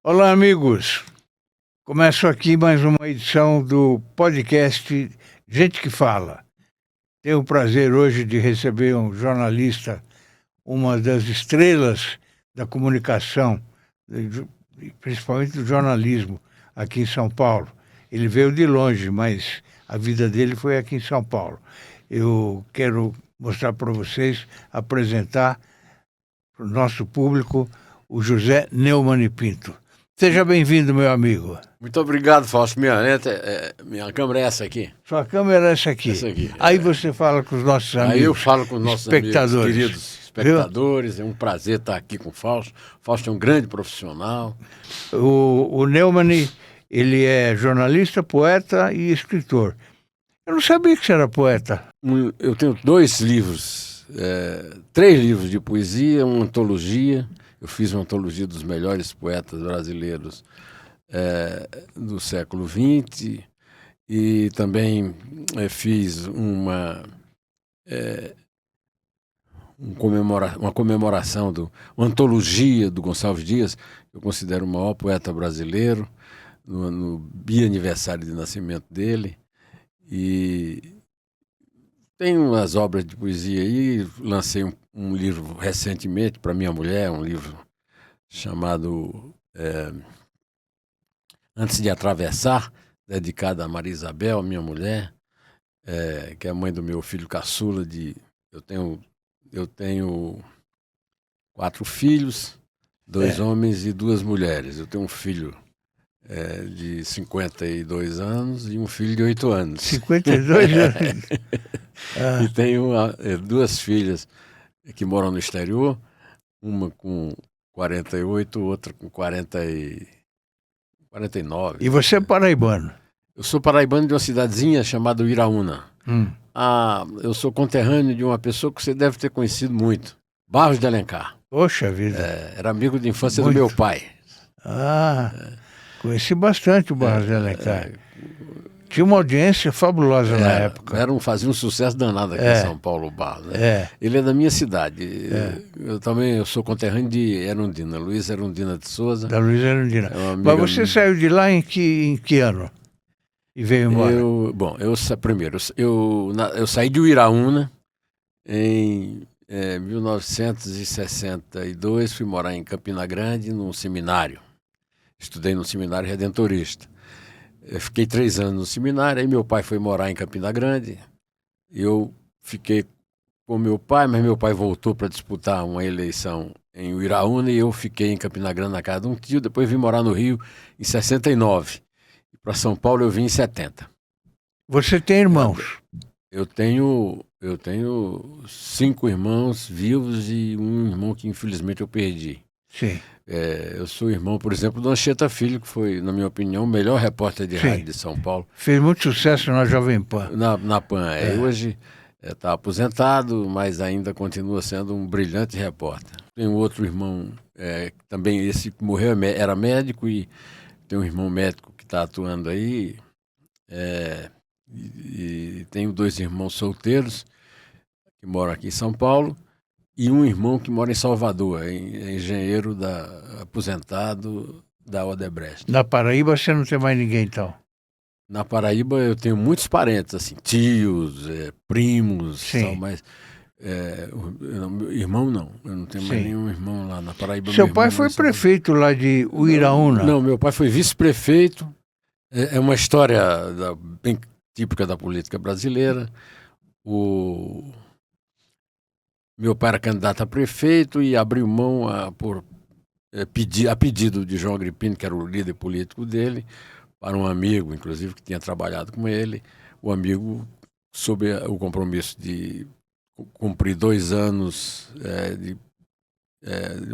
Olá, amigos. Começo aqui mais uma edição do podcast Gente que Fala. Tenho o prazer hoje de receber um jornalista, uma das estrelas da comunicação, principalmente do jornalismo, aqui em São Paulo. Ele veio de longe, mas a vida dele foi aqui em São Paulo. Eu quero mostrar para vocês, apresentar para o nosso público o José Neumann e Pinto. Seja bem-vindo, meu amigo. Muito obrigado, Fausto. Minha câmera é essa aqui. Sua câmera é essa aqui. Essa aqui. Aí você fala com os nossos amigos. Aí eu falo com os nossos espectadores. amigos, queridos espectadores. É um prazer estar aqui com o Fausto. O Fausto é um grande profissional. O Neumann, ele é jornalista, poeta e escritor. Eu não sabia que você era poeta. Eu tenho três livros de poesia, uma antologia. Eu fiz uma antologia dos melhores poetas brasileiros do século XX e também fiz uma comemoração, uma antologia do Gonçalves Dias, que eu considero o maior poeta brasileiro, no bianiversário de nascimento dele. E tenho umas obras de poesia aí, lancei um livro recentemente para minha mulher, um livro chamado Antes de Atravessar, dedicado a Maria Isabel, minha mulher, que é a mãe do meu filho caçula. Eu tenho 4 filhos, 2 homens e 2 mulheres. Eu tenho um filho de 52 anos e um filho de 8 anos. 52 anos? E tenho 2 filhas que moram no exterior, uma com 48, outra com 49. E você é paraibano? Eu sou paraibano de uma cidadezinha chamada Uiraúna. Eu sou conterrâneo de uma pessoa que você deve ter conhecido muito, Barros de Alencar. Poxa vida. Era amigo de infância Muito. do meu pai. Conheci bastante o Barros de Alencar. Tinha uma audiência fabulosa na época. Fazia um sucesso danado aqui em São Paulo, o Barros. Né? Ele é da minha cidade. Eu sou conterrâneo de Erundina, Luiz Erundina de Souza. Da Luiz Erundina. Mas você saiu de lá em que ano? E veio embora? Eu saí de Uiraúna em 1962, fui morar em Campina Grande, num seminário. Estudei no seminário redentorista. Eu fiquei 3 anos no seminário, aí meu pai foi morar em Campina Grande. Eu fiquei com meu pai, mas meu pai voltou para disputar uma eleição em Uiraúna e eu fiquei em Campina Grande na casa de um tio. Depois vim morar no Rio em 69. Para São Paulo eu vim em 70. Você tem irmãos? Eu tenho 5 irmãos vivos e um irmão que infelizmente eu perdi. Sim. Eu sou irmão, por exemplo, do Anchieta Filho, que foi, na minha opinião, o melhor repórter de rádio de São Paulo. Fez muito sucesso na Jovem Pan. Na Pan. Hoje está aposentado, mas ainda continua sendo um brilhante repórter. Tenho outro irmão, também esse que morreu, era médico, e tem um irmão médico que está atuando aí. E tenho 2 irmãos solteiros que moram aqui em São Paulo. E um irmão que mora em Salvador, é engenheiro aposentado da Odebrecht. Na Paraíba você não tem mais ninguém, então? Na Paraíba eu tenho muitos parentes, assim, tios, primos, tal, mas irmão não. Eu não tenho mais nenhum irmão lá na Paraíba. Seu pai foi prefeito lá de Uiraúna? Não, meu pai foi vice-prefeito. É uma história bem típica da política brasileira. Meu pai era candidato a prefeito e abriu mão a pedido de João Agripino, que era o líder político dele, para um amigo, inclusive, que tinha trabalhado com ele. O amigo, sob o compromisso de cumprir 2 anos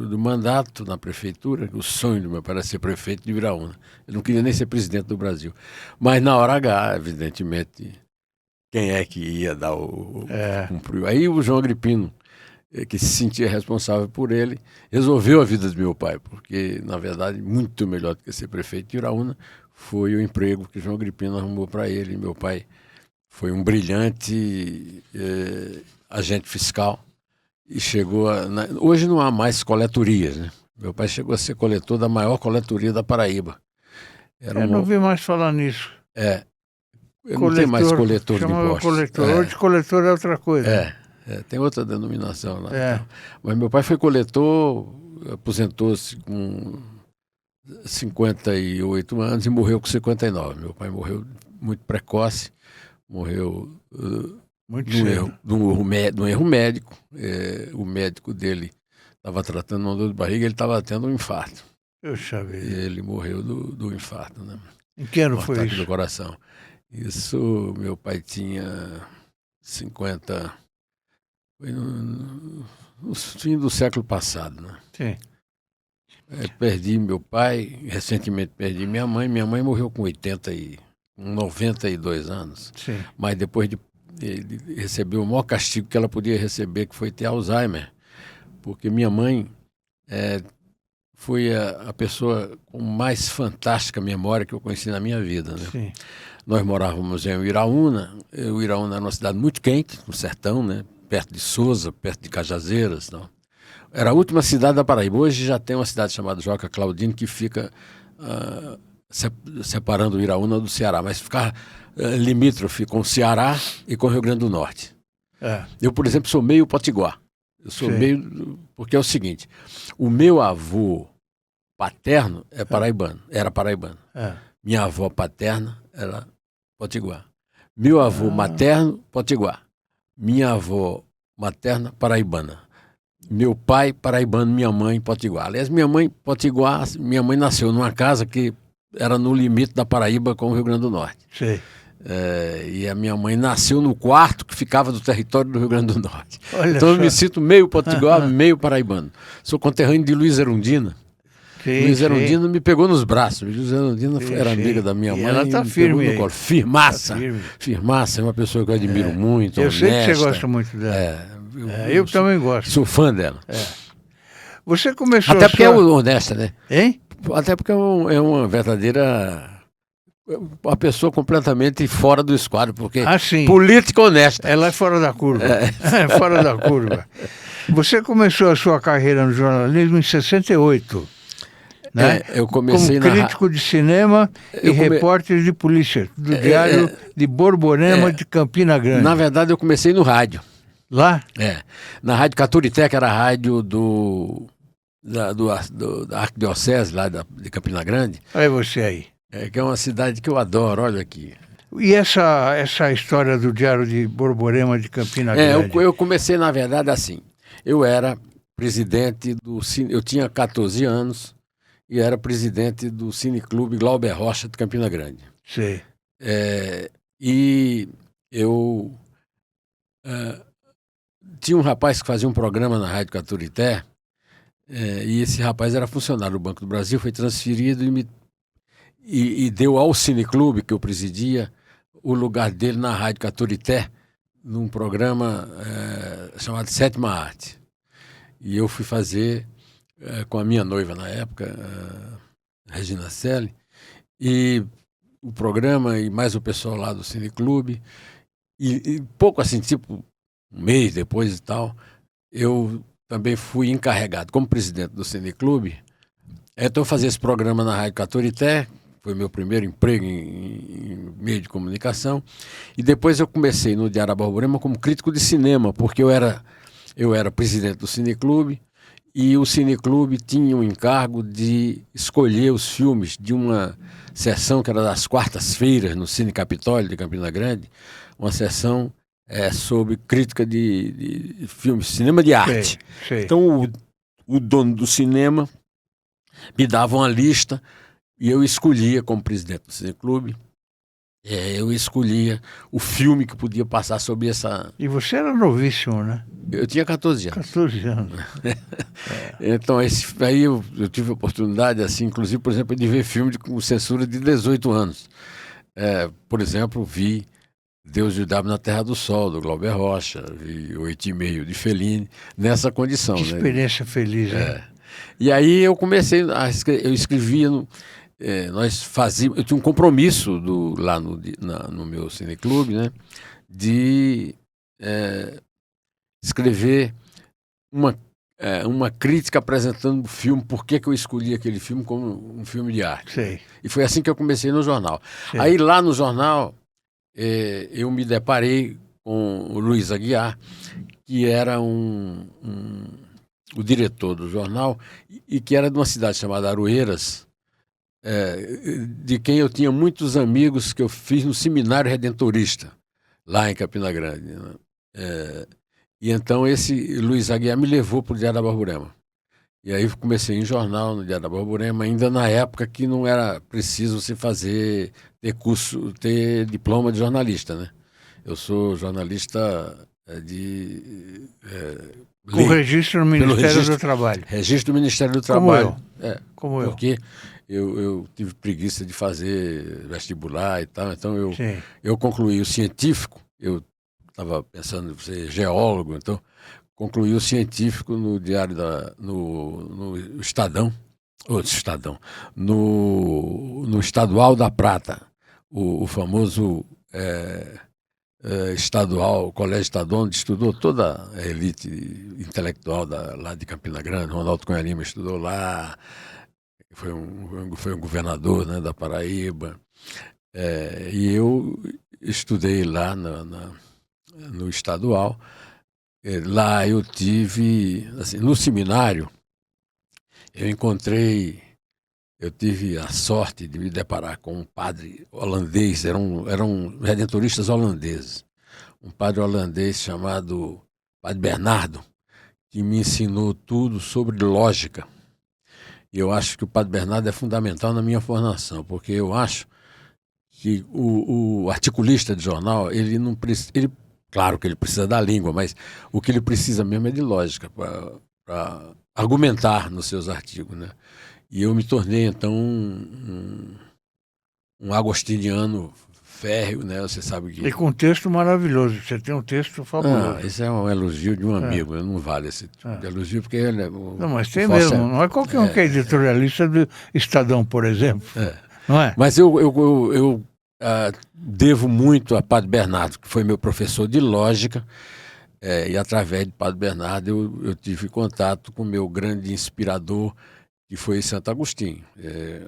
do mandato na prefeitura. O sonho do meu pai era ser prefeito de Uiraúna. Ele não queria nem ser presidente do Brasil. Mas na hora H, evidentemente, quem é que ia dar cumpriu? Aí o João Agripino, que se sentia responsável por ele, resolveu a vida do meu pai, porque, na verdade, muito melhor do que ser prefeito de Uiraúna foi o emprego que João Agripino arrumou para ele. Meu pai foi um brilhante agente fiscal e chegou hoje não há mais coletorias, né? Meu pai chegou a ser coletor da maior coletoria da Paraíba. Eu não vi mais falar nisso. Não tem mais coletor de impostos. Coletor. Hoje coletor é outra coisa. Tem outra denominação lá. Então. Mas meu pai foi coletor, aposentou-se com 58 anos e morreu com 59. Meu pai morreu muito precoce, morreu num erro médico. O médico dele estava tratando uma dor de barriga, ele estava tendo um infarto. Ele morreu do infarto, né? Em que ano foi isso? Do coração. Isso, meu pai tinha 50... Foi no fim do século passado, né? Sim. Perdi meu pai, recentemente perdi minha mãe. Minha mãe morreu com 92 anos. Sim. Mas depois de receber o maior castigo que ela podia receber, que foi ter Alzheimer. Porque minha mãe foi a pessoa com mais fantástica memória que eu conheci na minha vida, né? Sim. Nós morávamos em Uiraúna. Uiraúna era uma cidade muito quente, no sertão, né? Perto de Sousa, perto de Cajazeiras. Não. Era a última cidade da Paraíba. Hoje já tem uma cidade chamada Joca Claudino que fica separando Uiraúna do Ceará, mas ficar limítrofe com o Ceará e com o Rio Grande do Norte. Eu, por exemplo, sou meio potiguar. Eu sou meio... Porque é o seguinte, o meu avô paterno era paraibano. Minha avó paterna era potiguar. Meu avô materno, potiguar. Minha avó materna, paraibana. Meu pai, paraibano, minha mãe, potiguar. Aliás, minha mãe nasceu numa casa que era no limite da Paraíba com o Rio Grande do Norte. Sim. E a minha mãe nasceu no quarto que ficava do território do Rio Grande do Norte. Então eu me sinto meio potiguar, meio paraibano. Sou conterrâneo de Luiz Erundina. Luiz Erundina me pegou nos braços. Luiz Erundina era amiga da minha mãe. Ela está firme aí. Firmaça. Tá firme. Firmaça, é uma pessoa que eu admiro muito. Eu sei que você gosta muito dela. Eu também gosto. Sou fã dela. Você começou até porque é honesta, né? Hein? Até porque é uma verdadeira... Uma pessoa completamente fora do esquadro, porque política honesta. Ela é fora da curva. É fora da curva. Você começou a sua carreira no jornalismo em 68. Né? Eu comecei como crítico de cinema e repórter de polícia, do Diário de Borborema de Campina Grande. Na verdade, eu comecei no rádio. Lá? Na Rádio Caturité, que era a rádio da Arquidiocese, lá de Campina Grande. Olha você aí. Que é uma cidade que eu adoro, olha aqui. E essa história do Diário de Borborema de Campina Grande? Eu comecei, na verdade, assim. Eu era presidente do Cine... Eu tinha 14 anos e era presidente do Cineclube Glauber Rocha de Campina Grande. Sim. E eu tinha um rapaz que fazia um programa na Rádio Caturité, e esse rapaz era funcionário do Banco do Brasil, foi transferido e deu ao Cineclube, que eu presidia, o lugar dele na Rádio Caturité, num programa chamado Sétima Arte. E eu fui fazer com a minha noiva na época, Regina Selle, e o programa e mais o pessoal lá do Cineclube. E pouco assim, tipo um mês depois e tal, eu também fui encarregado como presidente do Cineclube. Então eu fazia esse programa na Rádio Caturité, foi meu primeiro emprego em meio de comunicação, e depois eu comecei no Diário da Borborema como crítico de cinema, porque eu era presidente do Cineclube, e o Cineclube tinha o encargo de escolher os filmes de uma sessão que era das quartas-feiras no Cine Capitólio de Campina Grande, uma sessão sobre crítica de filmes, cinema de arte. Sei. Então o dono do cinema me dava uma lista e eu escolhia, como presidente do Cineclube, eu escolhia o filme que podia passar sobre essa... E você era novíssimo, né? Eu tinha 14 anos. 14 anos. Então, aí eu tive a oportunidade, assim, inclusive, por exemplo, de ver filme com censura de 18 anos. Por exemplo, vi Deus e o Diabo na Terra do Sol, do Glauber Rocha, vi 8,5 de Fellini, nessa condição. Que experiência feliz, né? E aí eu comecei, eu escrevia... eu tinha um compromisso lá no meu Cineclube, né, de escrever uma crítica apresentando o filme, por que eu escolhi aquele filme como um filme de arte. Sei. E foi assim que eu comecei no jornal. Sei. Aí lá no jornal, eu me deparei com o Luiz Aguiar, que era o diretor do jornal, e que era de uma cidade chamada Aroeiras, de quem eu tinha muitos amigos que eu fiz no Seminário Redentorista, lá em Campina Grande, né? E então esse Luiz Aguiar me levou para o Diário da Borborema. E aí comecei em jornal no Diário da Borborema, ainda na época que não era preciso se ter diploma de jornalista, né? Eu sou jornalista com registro no Ministério do Trabalho. Registro do Ministério do Trabalho. Como eu. Porque eu tive preguiça de fazer vestibular e tal, então eu concluí o científico, eu estava pensando em ser geólogo, então concluí o científico no Diário no Estadão, no Estadual da Prata, o famoso estadual, colégio estadual, onde estudou toda a elite intelectual lá de Campina Grande. Ronaldo Cunha Lima estudou lá, foi um governador, né, da Paraíba, e eu estudei lá no estadual. Lá eu tive, assim, no seminário, eu tive a sorte de me deparar com um padre holandês, eram redentoristas holandeses, um padre holandês chamado Padre Bernardo, que me ensinou tudo sobre lógica. E eu acho que o Padre Bernardo é fundamental na minha formação, porque eu acho que o articulista de jornal, ele não precisa... Claro que ele precisa da língua, mas o que ele precisa mesmo é de lógica para argumentar nos seus artigos, né? E eu me tornei, então, um agostiniano férreo, né? Você sabe que... E com um texto maravilhoso. Você tem um texto fabuloso. Esse é um elogio de um amigo. Não vale esse tipo de elogio, porque ele... Não, mas tem mesmo. Não é qualquer um que é editorialista do Estadão, por exemplo. Não é? Mas eu devo muito a Padre Bernardo, que foi meu professor de lógica, e através de Padre Bernardo eu tive contato com o meu grande inspirador, que foi Santo Agostinho.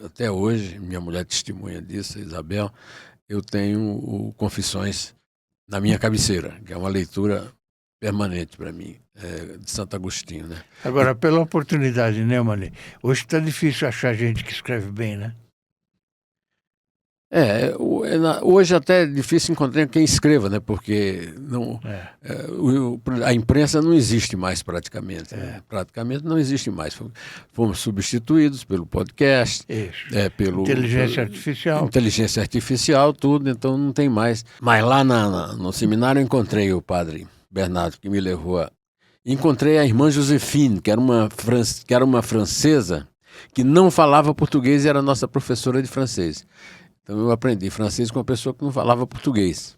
Até hoje, minha mulher testemunha disso, a Isabel, eu tenho o Confissões na minha cabeceira, que é uma leitura permanente para mim, de Santo Agostinho, né? Agora, pela oportunidade, né, Mani? Hoje está difícil achar gente que escreve bem, né? Hoje até é difícil encontrar quem escreva, né? Porque a imprensa não existe mais praticamente. Né? Praticamente não existe mais. Fomos substituídos pelo podcast, pelo inteligência artificial, tudo, então não tem mais. Mas lá no seminário eu encontrei o padre Bernardo, que me levou encontrei a irmã Josefine, que era uma francesa que não falava português e era nossa professora de francês. Então eu aprendi francês com uma pessoa que não falava português,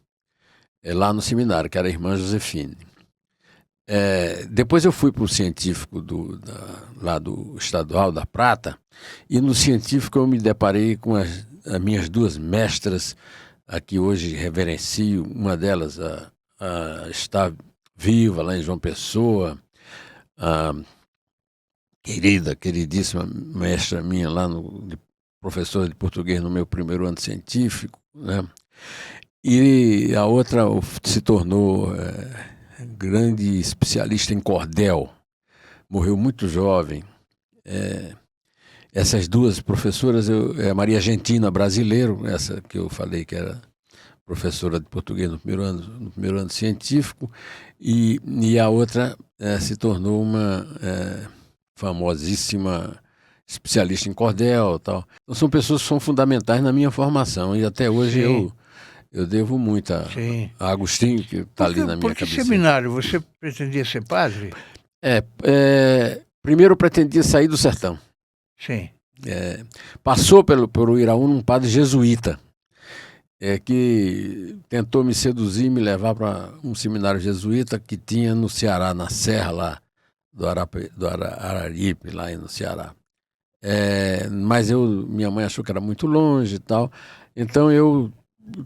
lá no seminário, que era a irmã Josefine. Depois eu fui para o científico lá do Estadual da Prata, e no científico eu me deparei com as minhas duas mestras, a que hoje reverencio. Uma delas está viva lá em João Pessoa, a queridíssima mestra minha lá professora de português no meu primeiro ano científico, né? E a outra se tornou grande especialista em cordel, morreu muito jovem. Essas duas professoras, a Maria Argentina Brasileiro, essa que eu falei que era professora de português no primeiro ano científico, e a outra se tornou uma famosíssima especialista em cordel e tal. Então são pessoas que são fundamentais na minha formação, e até hoje eu devo muito a Agostinho, que está ali na minha cabeça. Por que seminário? Você pretendia ser padre? Primeiro eu pretendia sair do sertão. Sim. Passou pelo Iraúna um padre jesuíta, que tentou me seduzir e me levar para um seminário jesuíta que tinha no Ceará, na serra lá do Araripe, lá no Ceará. Mas minha mãe achou que era muito longe e tal, então eu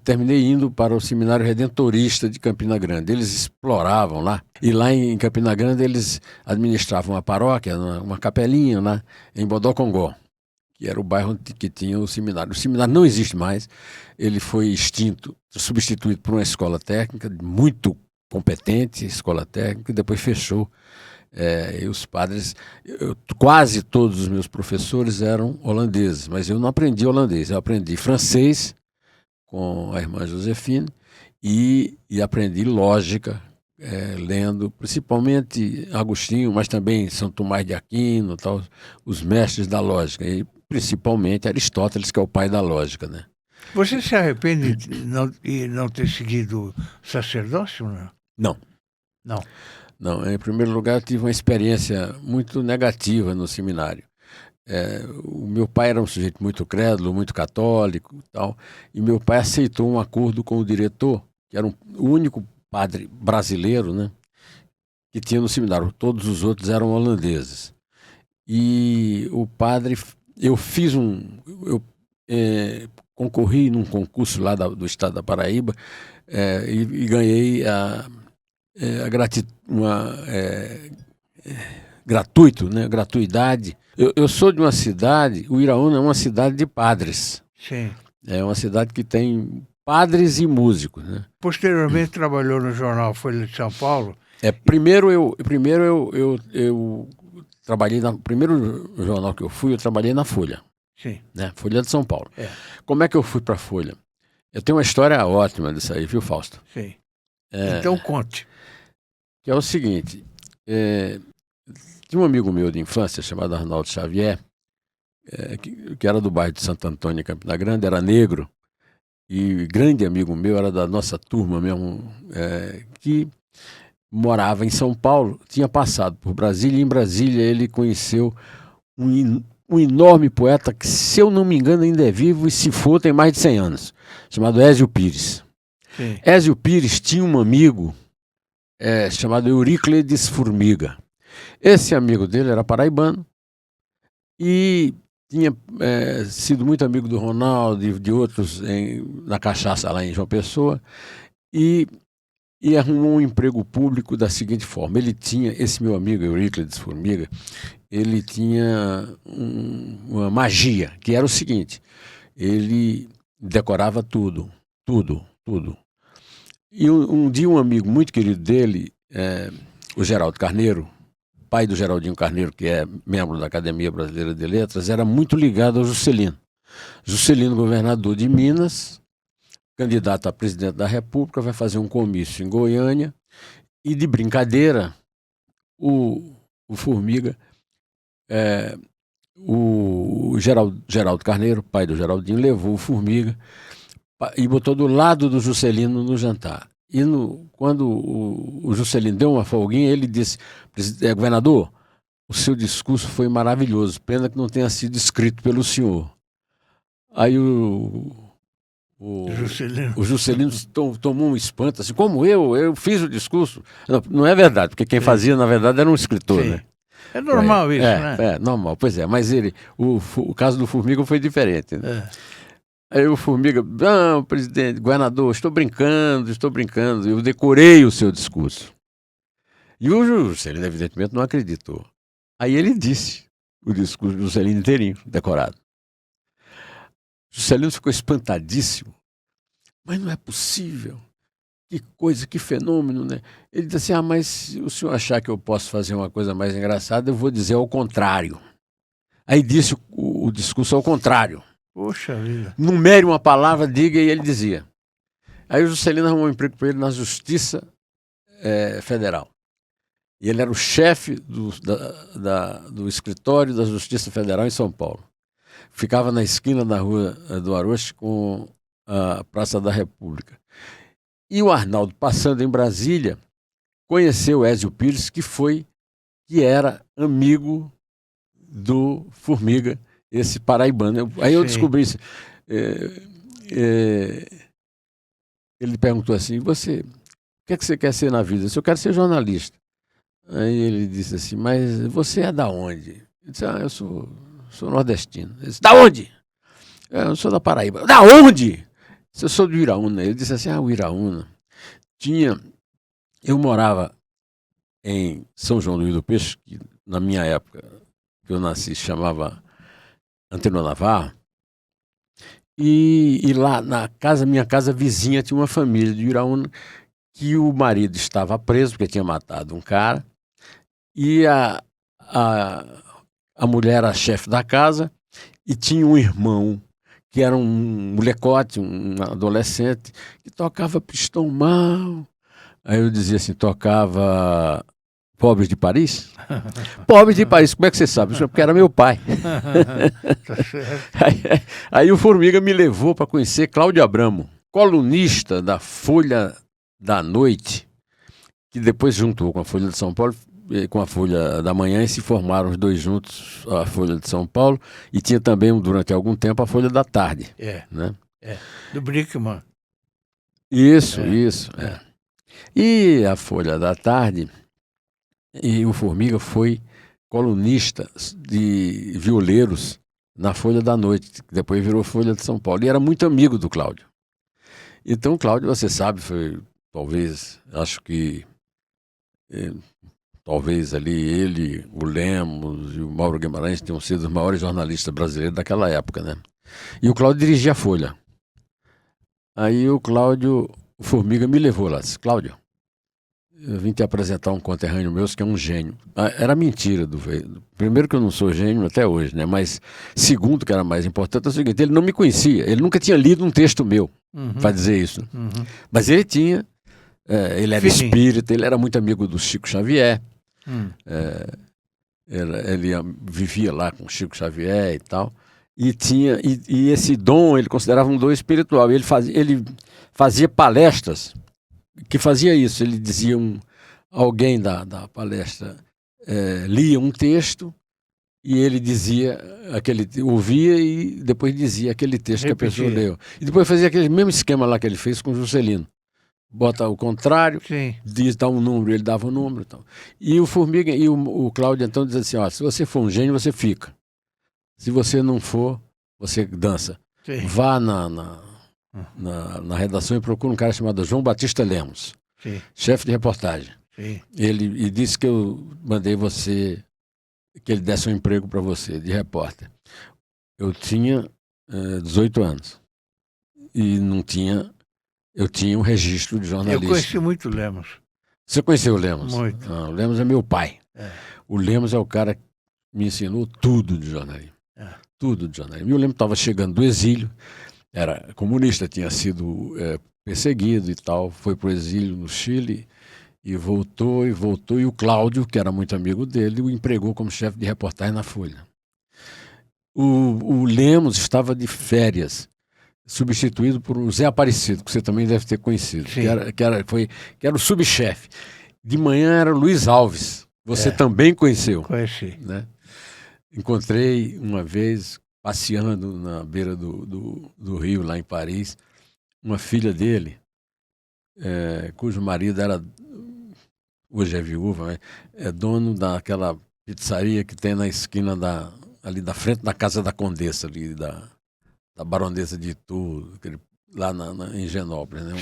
terminei indo para o Seminário Redentorista de Campina Grande. Eles exploravam lá, e lá em Campina Grande eles administravam uma paróquia, uma capelinha lá em Bodocongó, que era o bairro que tinha o seminário. O seminário não existe mais, ele foi extinto, substituído por uma escola técnica, muito competente, escola técnica, e depois fechou. E os padres, quase todos os meus professores eram holandeses, mas eu não aprendi holandês, eu aprendi francês com a irmã Josefine e aprendi lógica, lendo principalmente Agostinho, mas também São Tomás de Aquino, tal, os mestres da lógica, e principalmente Aristóteles, que é o pai da lógica, né? Você se arrepende de não ter seguido sacerdócio? Não. Não. Não, em primeiro lugar, eu tive uma experiência muito negativa no seminário. O meu pai era um sujeito muito crédulo, muito católico e tal, e meu pai aceitou um acordo com o diretor, que era o único padre brasileiro, né, que tinha no seminário. Todos os outros eram holandeses. E o padre, eu concorri num concurso lá do estado da Paraíba e ganhei gratuito, né? Gratuidade. Eu sou de uma cidade, o Iraúna é uma cidade de padres. Sim. É uma cidade que tem padres e músicos, né? Posteriormente trabalhou no jornal Folha de São Paulo. Primeiro eu trabalhei no primeiro jornal que eu trabalhei na Folha. Sim. Né? Folha de São Paulo. Como é que eu fui para a Folha? Eu tenho uma história ótima disso aí, viu, Fausto? Sim. Então conte. Que é o seguinte, tinha um amigo meu de infância chamado Arnaldo Xavier, que era do bairro de Santo Antônio, Campina Grande, era negro, e grande amigo meu, era da nossa turma mesmo, que morava em São Paulo, tinha passado por Brasília, e em Brasília ele conheceu um enorme poeta que, se eu não me engano, ainda é vivo, e se for, tem mais de 100 anos, chamado Ézio Pires. Sim. Ézio Pires tinha um amigo chamado Euríclides Formiga. Esse amigo dele era paraibano e tinha sido muito amigo do Ronaldo e de outros na cachaça lá em João Pessoa, e arrumou um emprego público da seguinte forma. Esse meu amigo Euríclides Formiga, ele tinha uma magia, que era o seguinte: ele decorava tudo. E um dia um amigo muito querido dele, o Geraldo Carneiro, pai do Geraldinho Carneiro, que é membro da Academia Brasileira de Letras, era muito ligado ao Juscelino. Juscelino, governador de Minas, candidato a presidente da República, vai fazer um comício em Goiânia, e de brincadeira, o Formiga, o Geraldo Carneiro, pai do Geraldinho, levou o Formiga e botou do lado do Juscelino no jantar. E quando o Juscelino deu uma folguinha, ele disse: governador, o seu discurso foi maravilhoso, pena que não tenha sido escrito pelo senhor. Aí o Juscelino tomou um espanto, assim, como eu fiz o discurso. Não é verdade, porque quem fazia, na verdade, era um escritor, Sim. Né? É normal isso, né? É normal, pois é, mas o caso do Formiga foi diferente, né? Aí o Formiga: não, presidente, governador, estou brincando, eu decorei o seu discurso. E o Juscelino, evidentemente, não acreditou. Aí ele disse o discurso do Juscelino inteirinho, decorado. O Juscelino ficou espantadíssimo. Mas não é possível. Que coisa, que fenômeno, né? Ele disse assim: mas se o senhor achar que eu posso fazer uma coisa mais engraçada, eu vou dizer ao contrário. Aí disse o discurso ao contrário. Poxa vida. Numere uma palavra, diga, e ele dizia. Aí o Juscelino arrumou um emprego para ele na Justiça Federal. E ele era o chefe do escritório da Justiça Federal em São Paulo. Ficava na esquina da Rua do Aroche com a Praça da República. E o Arnaldo, passando em Brasília, conheceu Ézio Pires, que era amigo do Formiga, esse paraibano. Aí eu descobri isso. Ele perguntou assim: você, o que é que você quer ser na vida? Eu quero ser jornalista. Aí ele disse assim: mas você é da onde? Eu disse: eu sou nordestino. Ele disse: da onde? Eu sou da Paraíba. Da onde? Eu sou do Iraúna. Ele disse assim, o Iraúna tinha... Eu morava em São João do Rio do Peixe, que na minha época, que eu nasci, chamava Antenor Navarro, e lá na casa, minha casa vizinha, tinha uma família de Iraúna, que o marido estava preso, porque tinha matado um cara, e a mulher era a chefe da casa, e tinha um irmão, que era um molecote, um adolescente, que tocava Pistão Mal. Aí eu dizia assim, tocava Pobres de Paris? Pobres de Paris, como é que você sabe? Porque era meu pai. Tá certo. Aí o Formiga me levou para conhecer Cláudio Abramo, colunista da Folha da Noite, que depois juntou com a Folha de São Paulo, com a Folha da Manhã, e se formaram os dois juntos, a Folha de São Paulo, e tinha também, durante algum tempo, a Folha da Tarde. Né? Do Brickman. Isso. E a Folha da Tarde, e o Formiga foi colunista de violeiros na Folha da Noite, que depois virou Folha de São Paulo, e era muito amigo do Cláudio. Então, Cláudio, você sabe, foi talvez, acho que talvez ali ele, o Lemos e o Mauro Guimarães tenham sido os maiores jornalistas brasileiros daquela época, né? E o Cláudio dirigia a Folha. Aí o Formiga me levou lá, disse, Cláudio, eu vim te apresentar um conterrâneo meu que é um gênio. Era mentira primeiro que eu não sou gênio até hoje, né? Mas segundo, que era mais importante, é o seguinte, ele não me conhecia, ele nunca tinha lido um texto meu para dizer isso. Mas ele tinha, ele era espírita, ele era muito amigo do Chico Xavier, ele vivia lá com o Chico Xavier e tal, e esse dom ele considerava um dom espiritual. Ele fazia palestras que fazia isso. Ele dizia, alguém da palestra lia um texto e ele dizia, ouvia e depois dizia aquele texto que a pessoa leu. E depois fazia aquele mesmo esquema lá que ele fez com o Juscelino. Bota o contrário, dá um número, ele dava um número. Então. E o Formiga e o Cláudio então diz assim, se você for um gênio, você fica. Se você não for, você dança. Vá na redação e procura um cara chamado João Batista Lemos, chefe de reportagem. Ele disse que eu mandei que ele desse um emprego para você, de repórter. Eu tinha 18 anos e não tinha... Eu tinha um registro de jornalista. Eu conheci muito o Lemos. Você conheceu o Lemos? Muito. O Lemos é meu pai. O Lemos é o cara que me ensinou tudo de jornalismo. Tudo de jornalismo. E o Lemos estava chegando do exílio, era comunista, tinha sido perseguido e tal, foi para o exílio no Chile e voltou, e o Cláudio, que era muito amigo dele, o empregou como chefe de reportagem na Folha. O Lemos estava de férias, substituído por um Zé Aparecido, que você também deve ter conhecido, que era o subchefe. De manhã era o Luiz Alves, você também conheceu. Conheci. Né? Encontrei uma vez, passeando na beira do rio, lá em Paris, uma filha dele, cujo marido hoje é viúva, né? É dono daquela pizzaria que tem na esquina ali da frente da Casa da Condessa, ali da Baronesa de Itu, lá em Genópolis, né?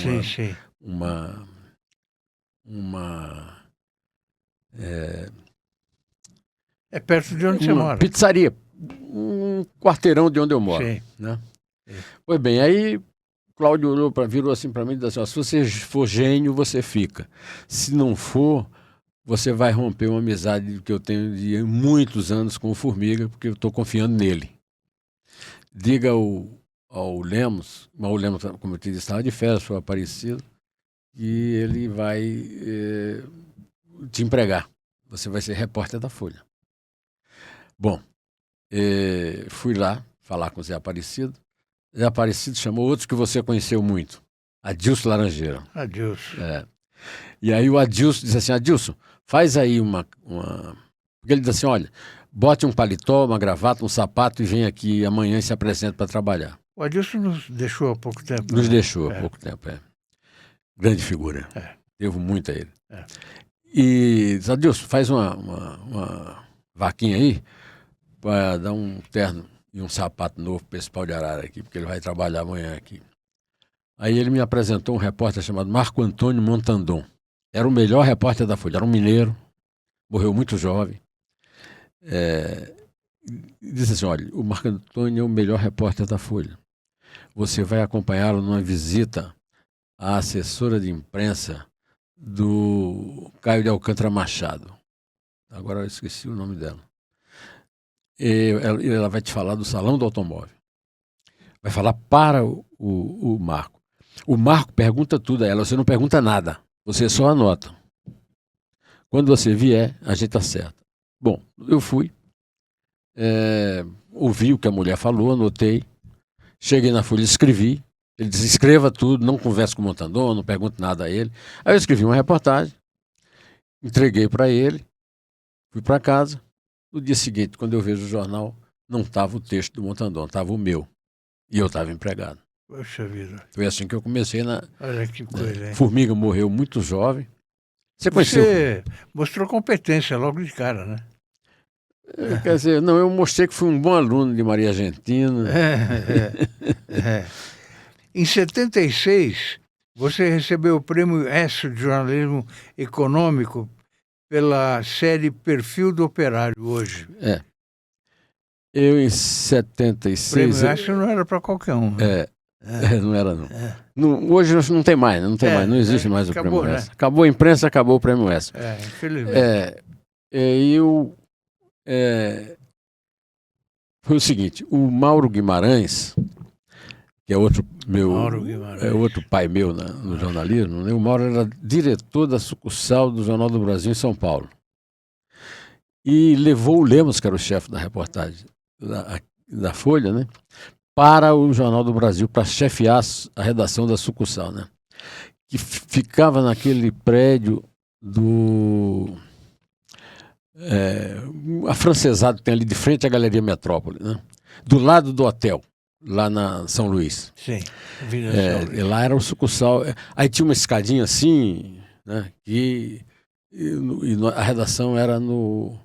É perto de onde você mora. Pizzaria, um quarteirão de onde eu moro. Né? Pois bem, aí Cláudio virou assim para mim e disse assim, se você for gênio, você fica. Se não for, você vai romper uma amizade que eu tenho de muitos anos com o Formiga, porque eu estou confiando nele. Diga ao Lemos, mas o Lemos, como eu te disse, estava de férias, foi Aparecido, e ele vai te empregar. Você vai ser repórter da Folha. Bom, fui lá falar com o Zé Aparecido. Zé Aparecido chamou outros que você conheceu muito. Adilson Laranjeira. Adilson. E aí o Adilson disse assim, Adilson, faz aí uma... Porque ele disse assim, olha, bote um paletó, uma gravata, um sapato e vem aqui amanhã e se apresenta para trabalhar. O Adilson nos deixou há pouco tempo. Nos deixou há pouco tempo, Grande figura. Devo muito a ele. E disse, Adilson, faz uma vaquinha aí para dar um terno e um sapato novo para esse pau de arara aqui, porque ele vai trabalhar amanhã aqui. Aí ele me apresentou um repórter chamado Marco Antônio Montandon. Era o melhor repórter da Folha, era um mineiro, morreu muito jovem. Disse assim, olha, o Marco Antônio é o melhor repórter da Folha. Você vai acompanhá-lo numa visita à assessora de imprensa do Caio de Alcântara Machado. Agora eu esqueci o nome dela. Ela vai te falar do Salão do Automóvel. Vai falar para o Marco. O Marco pergunta tudo a ela, você não pergunta nada, você só anota. Quando você vier, a gente acerta. Bom, eu fui, ouvi o que a mulher falou, anotei, cheguei na Folha, escrevi. Ele disse, escreva tudo, não converse com o Montandon, não pergunte nada a ele. Aí eu escrevi uma reportagem, entreguei para ele, fui para casa. No dia seguinte, quando eu vejo o jornal, não estava o texto do Montandon, estava o meu. E eu estava empregado. Poxa vida. Foi assim que eu comecei na... Olha que coisa, hein? Formiga morreu muito jovem. Você conheceu? Você mostrou competência logo de cara, né? Quer dizer, não, eu mostrei que fui um bom aluno de Maria Argentina. Em 76, você recebeu o Prêmio ESSO de Jornalismo Econômico pela série Perfil do Operário, hoje. Eu, em 76... O Prêmio ESSO não era para qualquer um. Né? Não era, não. Hoje não tem mais, não existe mais o Prêmio né? ESSO. Acabou a imprensa, acabou o Prêmio ESSO. Infelizmente. Foi o seguinte, o Mauro Guimarães, que é outro pai meu no jornalismo, né? O Mauro era diretor da sucursal do Jornal do Brasil em São Paulo. E levou o Lemos, que era o chefe da reportagem da Folha, né, para o Jornal do Brasil, para chefiar a redação da sucursal, né, que ficava naquele prédio do afrancesado que tem ali de frente à Galeria Metrópole, né, do lado do hotel, lá na São Luís. Sim. E lá era o sucursal. Aí tinha uma escadinha assim, né, e a redação era no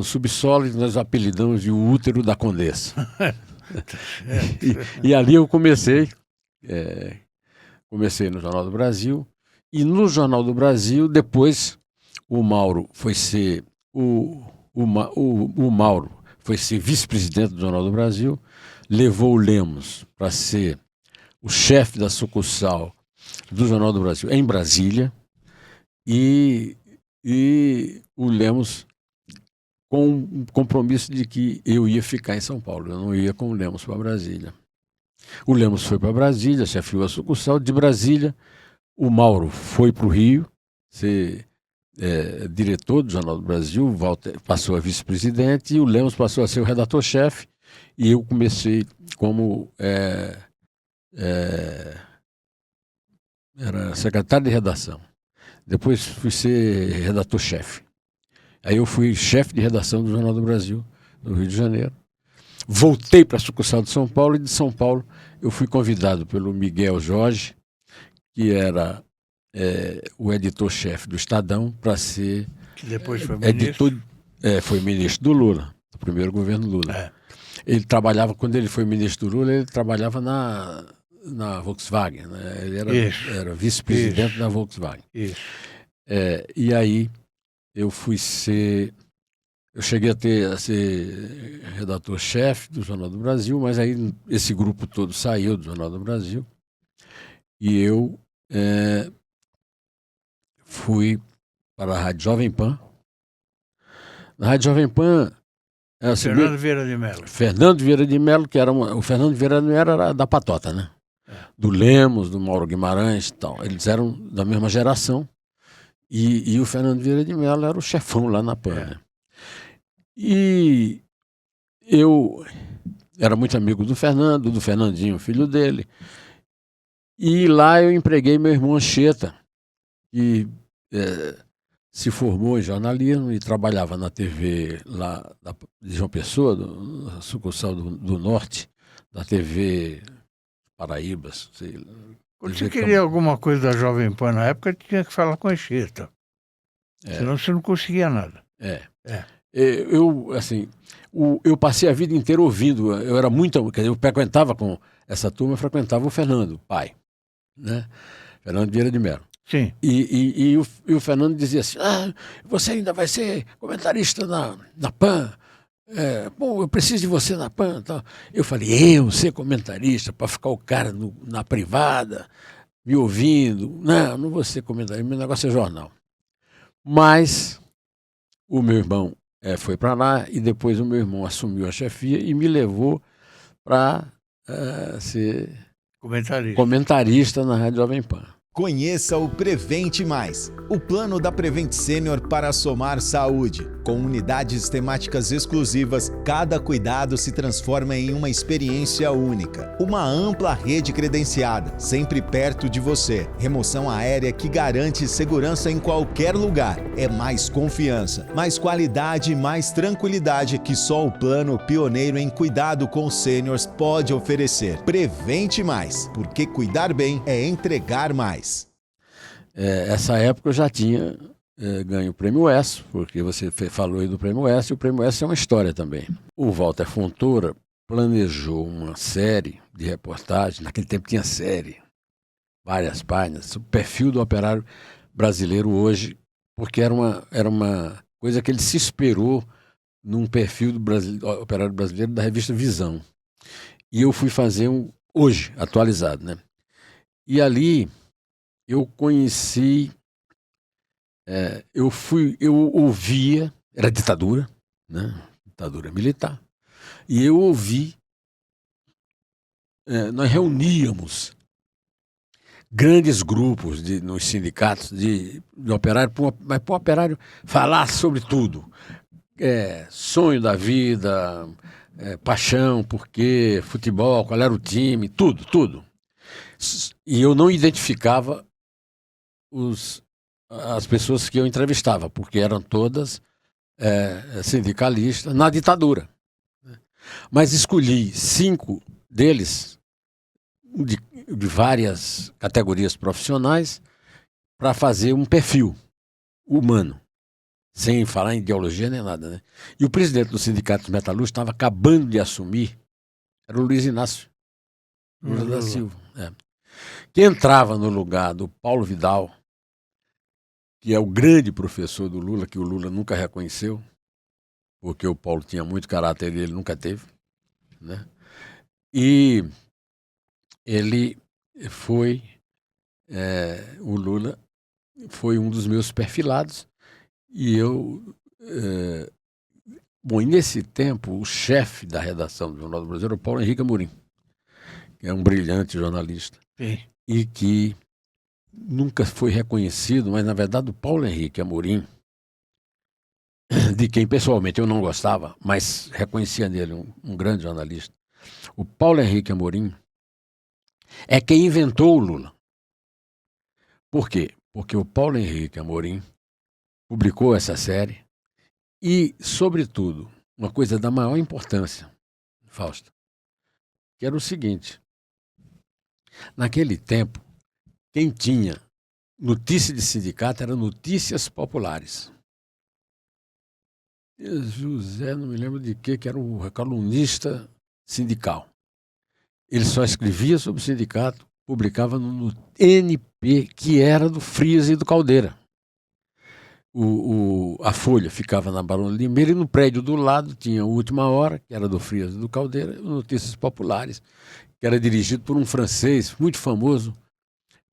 subsolo, e nós apelidamos de o útero da Condessa. e ali eu comecei no Jornal do Brasil, e no Jornal do Brasil, depois o Mauro foi ser o Mauro foi ser vice-presidente do Jornal do Brasil, levou o Lemos para ser o chefe da sucursal do Jornal do Brasil em Brasília, e o Lemos com o compromisso de que eu ia ficar em São Paulo, eu não ia com o Lemos para Brasília. O Lemos foi para Brasília, chefiou a sucursal. De Brasília, o Mauro foi para o Rio, ser diretor do Jornal do Brasil, Walter passou a vice-presidente, e o Lemos passou a ser o redator-chefe, e eu comecei como era secretário de redação. Depois fui ser redator-chefe. Aí eu fui chefe de redação do Jornal do Brasil, no Rio de Janeiro. Voltei para a sucursal de São Paulo, e de São Paulo eu fui convidado pelo Miguel Jorge, que era o editor-chefe do Estadão, para ser... Que depois foi ministro. Foi ministro do Lula, do primeiro governo Lula. Ele trabalhava, quando ele foi ministro do Lula, ele trabalhava na Volkswagen, né? Ele era vice-presidente da Volkswagen. E aí eu cheguei a ser redator-chefe do Jornal do Brasil, mas aí esse grupo todo saiu do Jornal do Brasil, e eu fui para a Rádio Jovem Pan. Na Rádio Jovem Pan... Fernando Vieira de Mello. Fernando Vieira de Mello, que era o Fernando Vieira de Mello era da patota, né? Do Lemos, do Mauro Guimarães e tal. Eles eram da mesma geração. E o Fernando Vieira de Mello era o chefão lá na PAN. Né? E eu era muito amigo do Fernandinho, filho dele. E lá eu empreguei meu irmão Anchieta, que se formou em jornalismo e trabalhava na TV lá de João Pessoa, na sucursal do Norte, da TV Paraíbas. Sei lá. Quando você queria alguma coisa da Jovem Pan na época, tinha que falar com a Anchieta. Senão você não conseguia nada. Eu passei a vida inteira ouvindo. Eu frequentava com essa turma, eu frequentava o Fernando, pai. né? Fernando Vieira de Mello. Sim. E o Fernando dizia assim, você ainda vai ser comentarista na PAN, bom, eu preciso de você na PAN. Tal. Eu falei, eu ser comentarista, para ficar o cara na privada, me ouvindo, não vou ser comentarista, meu negócio é jornal. Mas o meu irmão foi para lá e depois o meu irmão assumiu a chefia e me levou para ser comentarista na Rádio Jovem Pan. Conheça o Prevente Mais, o plano da Prevent Senior para somar saúde. Com unidades temáticas exclusivas, cada cuidado se transforma em uma experiência única. Uma ampla rede credenciada, sempre perto de você. Remoção aérea que garante segurança em qualquer lugar. É mais confiança, mais qualidade e mais tranquilidade que só o plano pioneiro em cuidado com sêniors pode oferecer. Prevente Mais, porque cuidar bem é entregar mais. Essa época eu já tinha ganho o Prêmio ESSO, porque você falou aí do Prêmio ESSO, e o Prêmio ESSO é uma história também. O Walter Fontoura planejou uma série de reportagens, naquele tempo tinha série, várias páginas, o perfil do operário brasileiro hoje, porque era uma coisa que ele se esperou num perfil do operário brasileiro da revista Visão. E eu fui fazer hoje, atualizado, né? E ali eu conheci, eu ouvia, era ditadura, né? Ditadura militar, e eu ouvi, nós reuníamos grandes grupos nos sindicatos de operário, mas para o operário falar sobre tudo, sonho da vida, paixão, porquê, futebol, qual era o time, tudo. E eu não identificava as pessoas que eu entrevistava, porque eram todas sindicalistas na ditadura. Mas escolhi 5 deles, de várias categorias profissionais, para fazer um perfil humano, sem falar em ideologia nem nada, né? E o presidente do Sindicato dos Metalúrgicos estava acabando de assumir, era o Luiz Inácio Lula da Silva, que entrava no lugar do Paulo Vidal, que é o grande professor do Lula, que o Lula nunca reconheceu, porque o Paulo tinha muito caráter e ele nunca teve, né? E ele foi, o Lula foi um dos meus perfilados, e bom, e nesse tempo, o chefe da redação do Jornal do Brasil era o Paulo Henrique Amorim, que é um brilhante jornalista. Sim. E que nunca foi reconhecido, mas na verdade o Paulo Henrique Amorim, de quem pessoalmente eu não gostava, mas reconhecia nele um grande jornalista, o Paulo Henrique Amorim é quem inventou o Lula. Por quê? Porque o Paulo Henrique Amorim publicou essa série e, sobretudo, uma coisa da maior importância, Fausto, que era o seguinte: naquele tempo, quem tinha notícia de sindicato era Notícias Populares. José, não me lembro de que era o colunista sindical. Ele só escrevia sobre o sindicato, publicava no NP, que era do Frias e do Caldeira. A Folha ficava na Barão de Limeira e no prédio do lado tinha a Última Hora, que era do Frias e do Caldeira, e Notícias Populares, que era dirigido por um francês muito famoso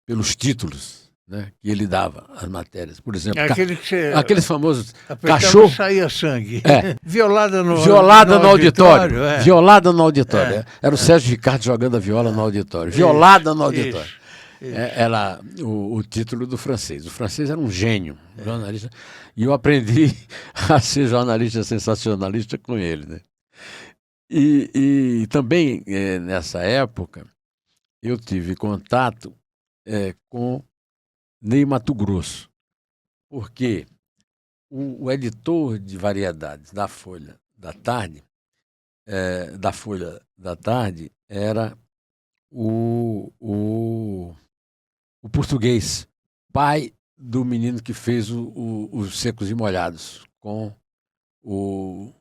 pelos títulos, né, que ele dava às matérias. Por exemplo, aqueles famosos cachorro saía sangue. Violada no auditório. auditório. Violada no auditório. Era o Sérgio Ricardo jogando a viola no auditório. Violada no auditório. Isso. Era o título do francês. O francês era um gênio, jornalista. E eu aprendi a ser jornalista sensacionalista com ele, né? E também, nessa época, eu tive contato com Ney Matogrosso, porque o editor de variedades da Folha da Tarde, era o português, pai do menino que fez os Secos e Molhados, com o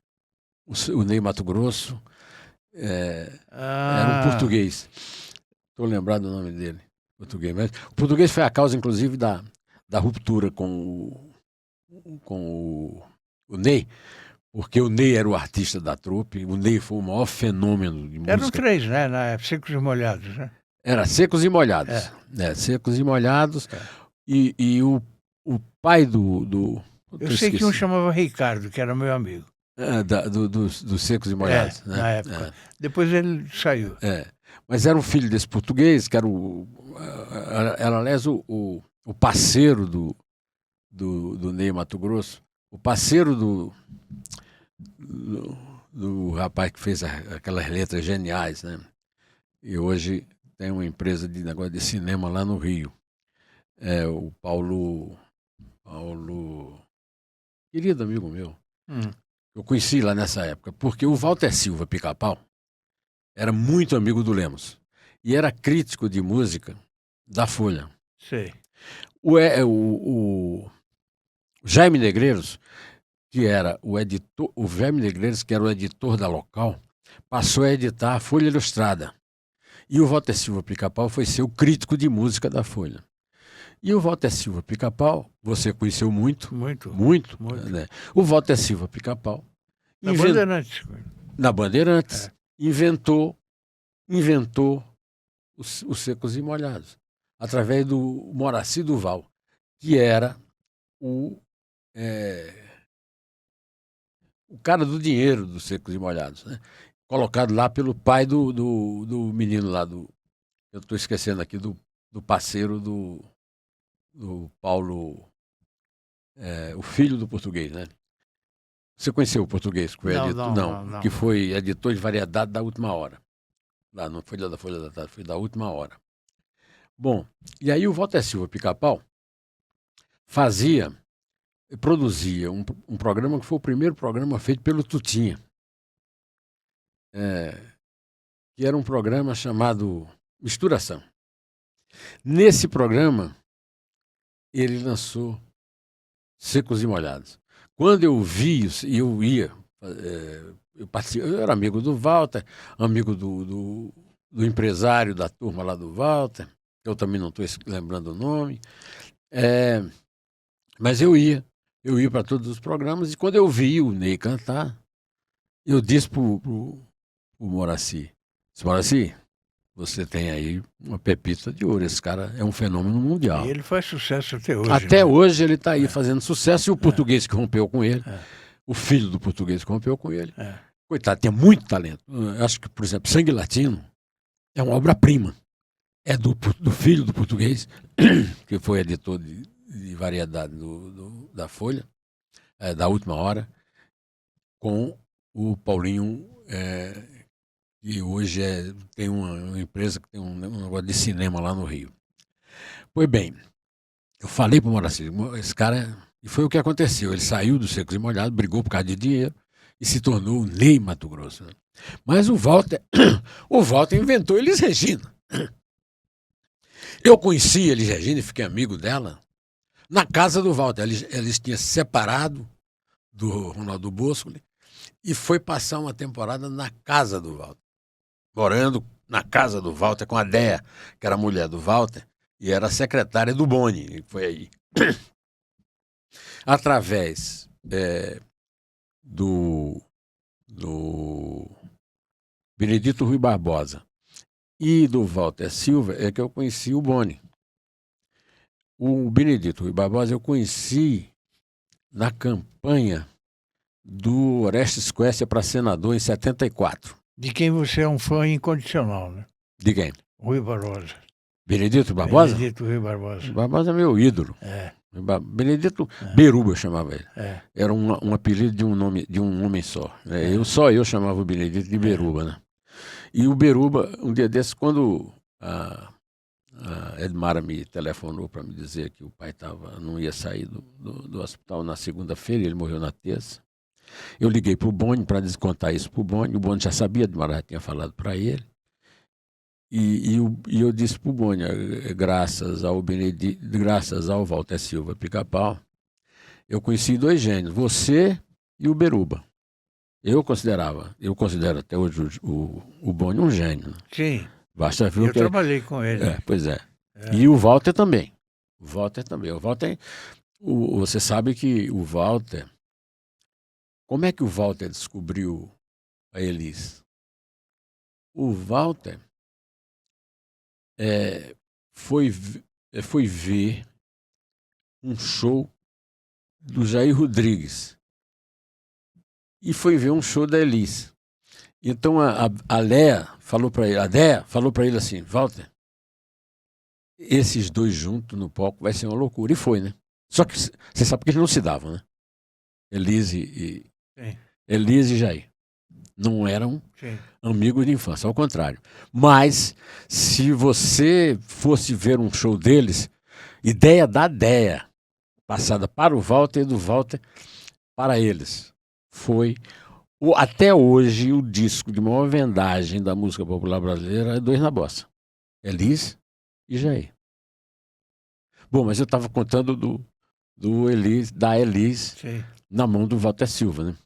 Ney Matogrosso. Era um português. Estou lembrado do nome dele. Mas o Português foi a causa, inclusive, da ruptura com o Ney, porque o Ney era o artista da trupe, o Ney foi o maior fenômeno de música. Eram 3, né? Na época, Secos e Molhados, né? Era Secos e Molhados. Secos e Molhados. E o pai do eu sei que um chamava Ricardo, que era meu amigo. Dos Secos e Molhados. Né? Na época. Depois ele saiu. Mas era um filho desse português, que era aliás, o parceiro do Ney Mato Grosso, o parceiro do rapaz que fez aquelas letras geniais, né? E hoje tem uma empresa de negócio de cinema lá no Rio. O Paulo, querido amigo meu. Eu conheci lá nessa época, porque o Walter Silva Pica-Pau era muito amigo do Lemos e era crítico de música da Folha. Sei. O Jaime Negreiros, que era o editor, o Jaime Negreiros, que era o editor da Local, passou a editar a Folha Ilustrada. E o Walter Silva Pica-Pau foi ser o crítico de música da Folha. E o Walter Silva Pica-Pau, você conheceu muito. Né? O Walter Silva Pica-Pau. Na Bandeirantes. Inventou os Secos e Molhados. Através do Moraci Duval, que era o cara do dinheiro dos Secos e Molhados, né? Colocado lá pelo pai do menino lá eu estou esquecendo aqui, do parceiro do Paulo, o filho do Português, né? Você conheceu o Português? Que foi não. Que foi editor de variedade da Última Hora. Lá não foi da Folha da Tarde, foi da Última Hora. Bom, e aí o Walter Silva Pica-Pau produzia um programa que foi o primeiro programa feito pelo Tutinha. Que era um programa chamado Misturação. Nesse programa, ele lançou Secos e Molhados. Quando eu vi, eu ia, eu era amigo do Walter, amigo do empresário da turma lá do Walter, eu também não estou lembrando o nome, mas eu ia para todos os programas, e quando eu vi o Ney cantar, eu disse pro Moraci, Moraci, você tem aí uma pepita de ouro, esse cara é um fenômeno mundial. E ele faz sucesso até hoje. Até hoje ele está aí fazendo sucesso, e o português que rompeu com ele, o filho do português que rompeu com ele, coitado, tem muito talento. Eu acho que, por exemplo, Sangue Latino é uma obra-prima. É do filho do português, que foi editor de variedade da Folha, da Última Hora, com o Paulinho, que hoje tem uma empresa que tem um negócio de cinema lá no Rio. Pois bem, eu falei para o Moraci, esse cara, e foi o que aconteceu, ele saiu dos Secos e Molhados, brigou por causa de dinheiro e se tornou o Ney Mato Grosso. Né? Mas o Walter inventou Elis Regina. Eu conheci Elis Regina e fiquei amigo dela na casa do Walter. Eles tinham separado do Ronaldo Boscoli e foi passar uma temporada na casa do Walter. Morando na casa do Walter com a Déa, que era a mulher do Walter, e era secretária do Boni. Foi aí. Através do Benedito Rui Barbosa e do Walter Silva é que eu conheci o Boni. O Benedito Rui Barbosa eu conheci na campanha do Orestes Quércia para senador em 74. De quem você é um fã incondicional, né? De quem? Rui Barbosa. Benedito Barbosa? Benedito Rui Barbosa. Barbosa é meu ídolo. Benedito Beruba chamava ele. Era um apelido de um homem só. Eu chamava o Benedito de Beruba, né? E o Beruba, um dia desses, quando a Edmara me telefonou para me dizer que o pai não ia sair do hospital na segunda-feira, ele morreu na terça. Eu liguei para o Boni para descontar isso para o Boni. O Boni já sabia, a Edmara já tinha falado para ele. E eu disse para o Boni, graças ao Walter Silva Pica-Pau, eu conheci 2 gênios, você e o Beruba. Eu considero até hoje o Boni um gênio. Sim. Basta ver eu trabalhei com ele. Pois é. E o Walter também. O Walter também. Você sabe que o Walter... Como é que o Walter descobriu a Elis? O Walter foi ver um show do Jair Rodrigues e foi ver um show da Elis. Então a Léa falou para ele assim: Walter, esses dois juntos no palco vai ser uma loucura. E foi, né? Só que você sabe que eles não se davam, né? Elis e Jair não eram amigos de infância, ao contrário. Mas se você fosse ver um show deles, ideia da Déia passada para o Walter e do Walter para eles, foi até hoje o disco de maior vendagem da música popular brasileira é Dois na Bossa, Elis e Jair. Bom, mas eu estava contando da Elis na mão do Walter Silva, né?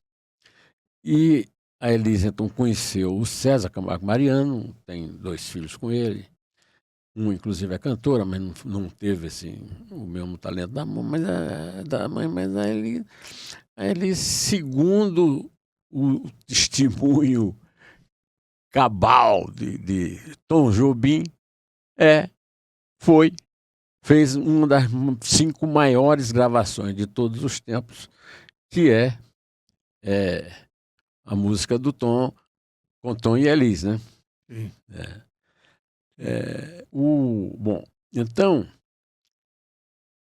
E a Elis então conheceu o César Camargo Mariano, tem 2 filhos com ele. Um, inclusive, é cantora, mas não teve assim, o mesmo talento da mãe, mas a Elis, segundo o testemunho cabal de Tom Jobim, fez uma das 5 maiores gravações de todos os tempos, que é a música do Tom, com Tom e Elis, né? Sim. Bom, então,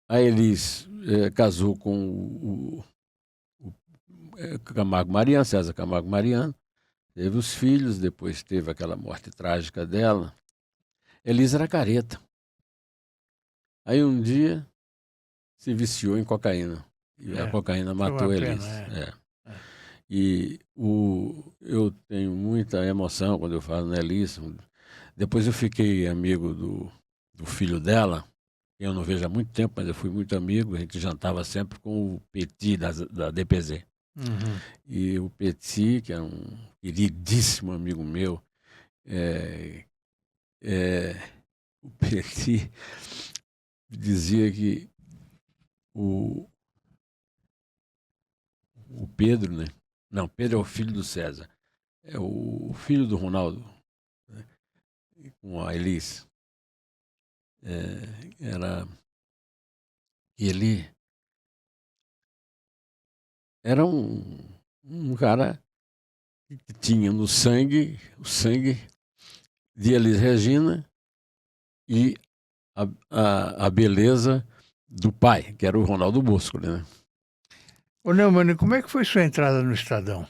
a Elis casou com o Camargo Mariano, César Camargo Mariano, teve os filhos, depois teve aquela morte trágica dela. Elis era careta. Aí um dia se viciou em cocaína. E a cocaína matou a Elis. E eu tenho muita emoção quando eu falo na Elis. Depois eu fiquei amigo do filho dela, que eu não vejo há muito tempo, mas eu fui muito amigo. A gente jantava sempre com o Petit da DPZ. Uhum. E o Petit, que é um queridíssimo amigo meu, o Petit dizia que o Pedro, né? Não, Pedro é o filho do César. É o filho do Ronaldo, né? Com a Elis. Ele era um cara que tinha no sangue o sangue de Elis Regina e a beleza do pai, que era o Ronaldo Bosco, né? Ô Neumann, como é que foi sua entrada no Estadão?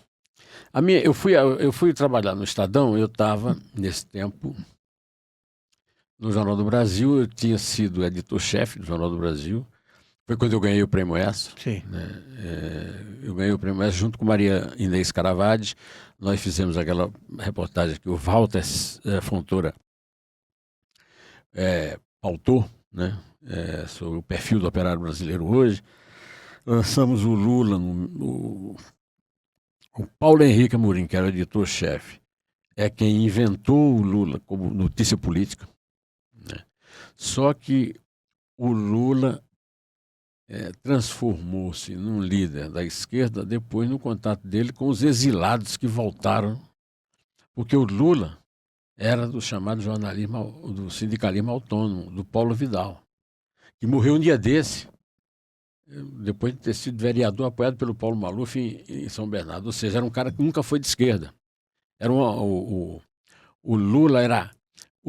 Eu fui trabalhar no Estadão, eu estava, nesse tempo, no Jornal do Brasil, eu tinha sido editor-chefe do Jornal do Brasil. Foi quando eu ganhei o Prêmio ESSO. Sim. Né? Eu ganhei o Prêmio ESSO junto com Maria Inês Caravade. Nós fizemos aquela reportagem que o Walter Fontoura pautou, né? Sobre o perfil do operário brasileiro hoje. Lançamos o Lula, o Paulo Henrique Amorim, que era o editor-chefe, é quem inventou o Lula como notícia política, né? Só que o Lula transformou-se num líder da esquerda depois no contato dele com os exilados que voltaram, porque o Lula era do chamado jornalismo, do sindicalismo autônomo, do Paulo Vidal, que morreu um dia desse, depois de ter sido vereador apoiado pelo Paulo Maluf em São Bernardo. Ou seja, era um cara que nunca foi de esquerda. O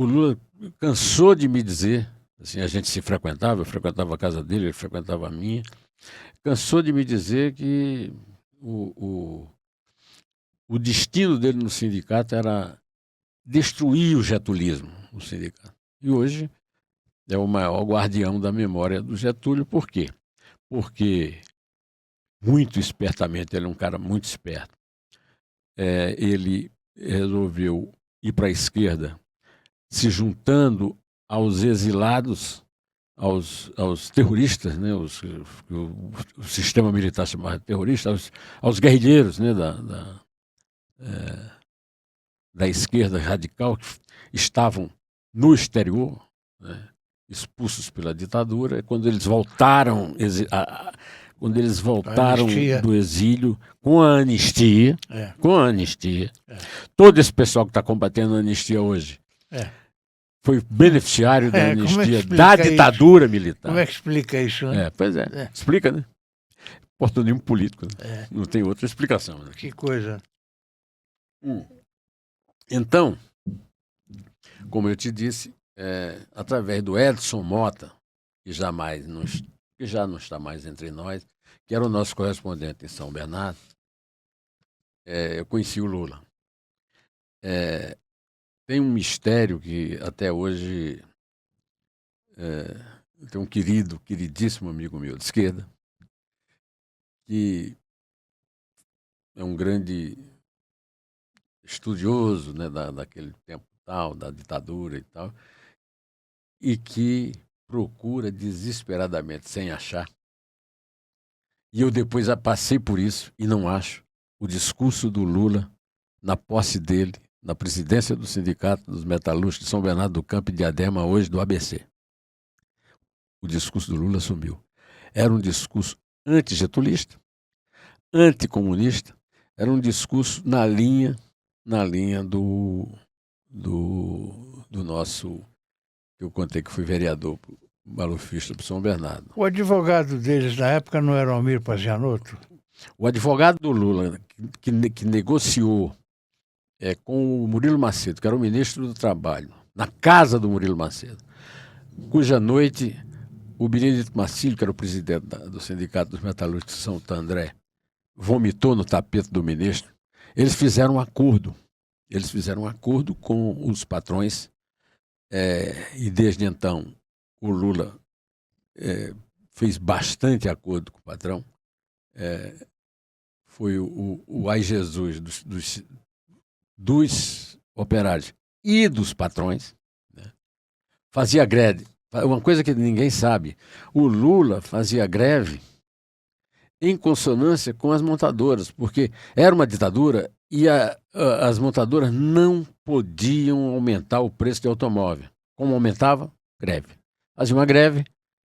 Lula cansou de me dizer, assim, a gente se frequentava, eu frequentava a casa dele, ele frequentava a minha, cansou de me dizer que o destino dele no sindicato era destruir o getulismo, o sindicato. E hoje é o maior guardião da memória do Getúlio. Por quê? Porque, muito espertamente, ele é um cara muito esperto, ele resolveu ir para a esquerda, se juntando aos exilados, aos terroristas, né, o sistema militar chamava de terrorista, aos guerrilheiros, né, da esquerda radical, que estavam no exterior, né, expulsos pela ditadura, quando eles voltaram, do exílio com a anistia, todo esse pessoal que está combatendo a anistia hoje foi beneficiário da anistia da ditadura militar. Como é que explica isso, né? Pois é. Explica, né? Oportunismo político. Né? Não tem outra explicação. Né? Que coisa. Então, como eu te disse, através do Edson Mota, que já não está mais entre nós, que era o nosso correspondente em São Bernardo, eu conheci o Lula. Tem um mistério que até hoje tem um queridíssimo amigo meu de esquerda, que é um grande estudioso, né, daquele tempo tal, da ditadura e tal, e que procura desesperadamente, sem achar. E eu depois passei por isso e não acho o discurso do Lula na posse dele, na presidência do Sindicato dos Metalúrgicos de São Bernardo do Campo e Diadema, hoje do ABC. O discurso do Lula sumiu. Era um discurso antigetulista, anticomunista, era um discurso na linha do nosso, que eu contei que fui vereador malufista para São Bernardo. O advogado deles na época não era o Almir Pazianotto? O advogado do Lula, que negociou com o Murilo Macedo, que era o ministro do Trabalho, na casa do Murilo Macedo, cuja noite o Benedito Marcílio, que era o presidente do Sindicato dos Metalúrgicos de Santo André, vomitou no tapete do ministro. Eles fizeram um acordo. Com os patrões e desde então o Lula fez bastante acordo com o patrão. Foi o ai Jesus dos operários e dos patrões. Né? Fazia greve. Uma coisa que ninguém sabe, o Lula fazia greve em consonância com as montadoras, porque era uma ditadura e as montadoras não podiam aumentar o preço de automóvel. Como aumentava? Greve. Fazia uma greve,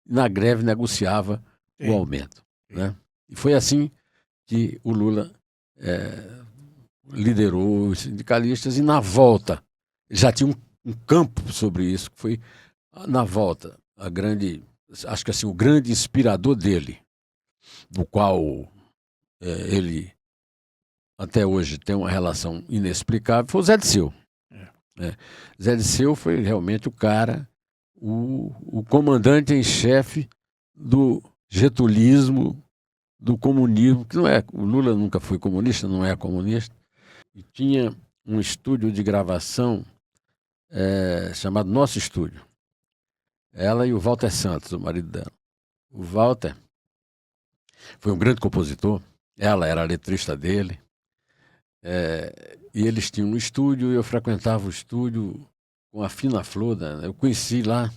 na greve negociava o aumento. Né? E foi assim que o Lula liderou os sindicalistas, e na volta, já tinha um campo sobre isso, que foi na volta, acho que assim, o grande inspirador dele, do qual ele até hoje tem uma relação inexplicável, foi o Zé Disseu. Zé Disseu foi realmente o cara, o comandante em chefe do getulismo, do comunismo, que não é, o Lula nunca foi comunista, não é comunista, e tinha um estúdio de gravação chamado Nosso Estúdio. Ela e o Walter Santos, o marido dela. O Walter foi um grande compositor, ela era a letrista dele, e eles tinham um estúdio, e eu frequentava o estúdio com a fina flor, eu conheci lá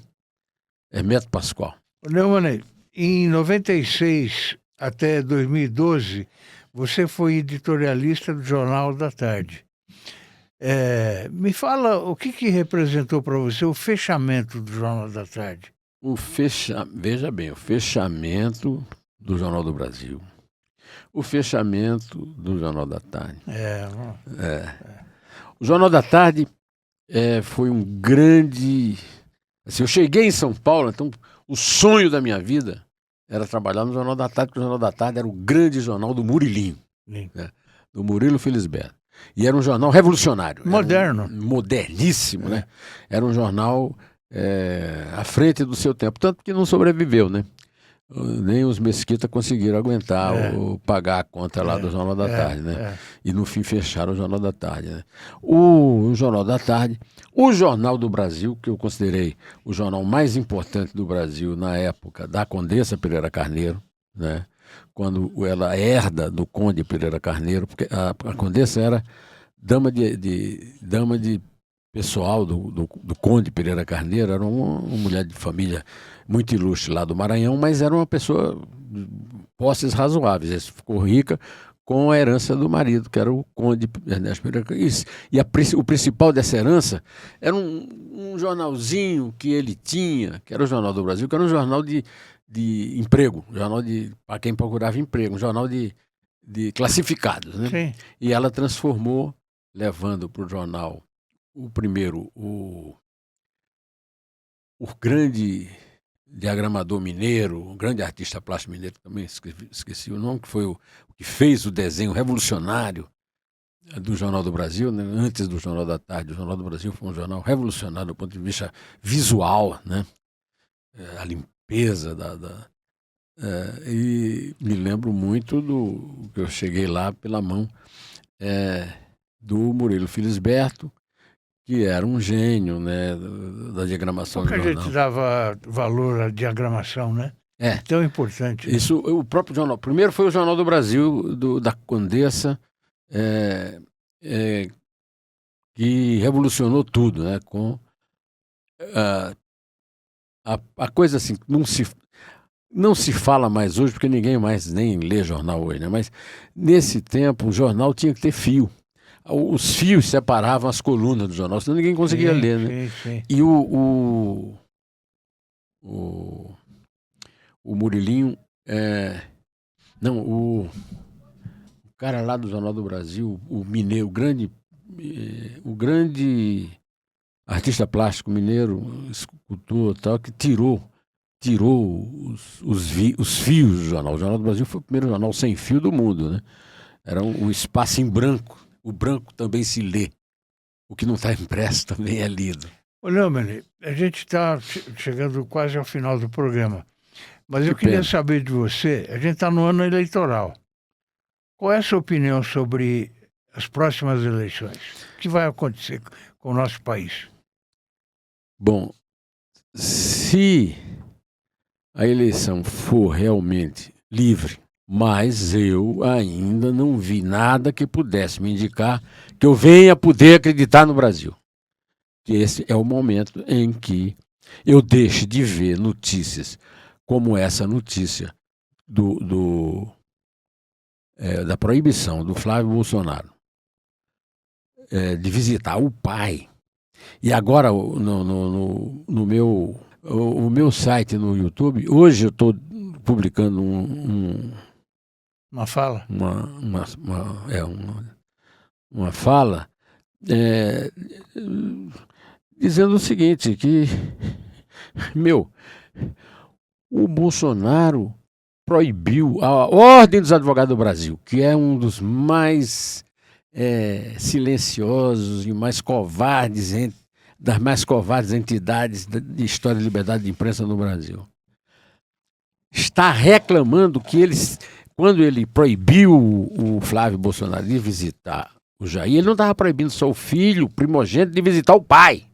Hermeto Pascoal. Neumann, em 96 até 2012, você foi editorialista do Jornal da Tarde. Me fala o que representou para você o fechamento do Jornal da Tarde. Veja bem, o fechamento do Jornal do Brasil, o fechamento do Jornal da Tarde. O Jornal da Tarde foi um grande... Assim, eu cheguei em São Paulo, então o sonho da minha vida era trabalhar no Jornal da Tarde, porque o Jornal da Tarde era o grande jornal do Murilinho, do Murilo Felisberto. E era um jornal revolucionário. Moderno. Moderníssimo, né? Era um jornal à frente do seu tempo. Tanto que não sobreviveu, né? Nem os Mesquita conseguiram aguentar ou pagar a conta lá do Jornal da Tarde, né? E no fim fecharam o Jornal da Tarde, né? O Jornal da Tarde, o Jornal do Brasil, que eu considerei o jornal mais importante do Brasil na época da Condessa Pereira Carneiro, né? Quando ela herda do Conde Pereira Carneiro, porque a Condessa era dama de pessoal do Conde Pereira Carneiro, era uma mulher de família muito ilustre lá do Maranhão, mas era uma pessoa de posses razoáveis. Ela ficou rica com a herança do marido, que era o Conde Ernesto Pereira. E o principal dessa herança era um jornalzinho que ele tinha, que era o Jornal do Brasil, que era um jornal de emprego, jornal para quem procurava emprego, um jornal de classificados, né? Sim. E ela transformou, levando para o jornal o grande diagramador mineiro, um grande artista plástico mineiro, também esqueci o nome, que foi o que fez o desenho revolucionário do Jornal do Brasil, né? Antes do Jornal da Tarde. O Jornal do Brasil foi um jornal revolucionário do ponto de vista visual, né? A limpeza e me lembro muito do que eu cheguei lá pela mão do Murilo Felisberto, que era um gênio, né, da diagramação do jornal. Porque a gente dava valor à diagramação, né? É. Tão importante. Isso, o próprio jornal. Primeiro foi o Jornal do Brasil, da Condessa, que revolucionou tudo, né? Com a coisa assim, não se fala mais hoje, porque ninguém mais nem lê jornal hoje, né? Mas nesse tempo o jornal tinha que ter fio. Os fios separavam as colunas do jornal, senão ninguém conseguia ler, né? Sim. E o Murilinho, o cara lá do Jornal do Brasil, o mineiro, o grande artista plástico mineiro, escultor e tal, que tirou os fios do jornal. O Jornal do Brasil foi o primeiro jornal sem fio do mundo, né? Era um espaço em branco. O branco também se lê. O que não está impresso também é lido. Ô, Neumann, a gente está chegando quase ao final do programa. Mas eu queria saber de você, a gente está no ano eleitoral. Qual é a sua opinião sobre as próximas eleições? O que vai acontecer com o nosso país? Bom, se a eleição for realmente livre, mas eu ainda não vi nada que pudesse me indicar que eu venha poder acreditar no Brasil. Que esse é o momento em que eu deixe de ver notícias como essa notícia da proibição do Flávio Bolsonaro de visitar o pai. E agora, no meu site no YouTube, hoje eu estou publicando uma fala? Uma fala dizendo o seguinte, que o Bolsonaro proibiu a Ordem dos Advogados do Brasil, que é um dos mais silenciosos e mais covardes, das mais covardes entidades de história e liberdade de imprensa no Brasil. Está reclamando que quando ele proibiu o Flávio Bolsonaro de visitar o Jair, ele não estava proibindo só o filho primogênito de visitar o pai.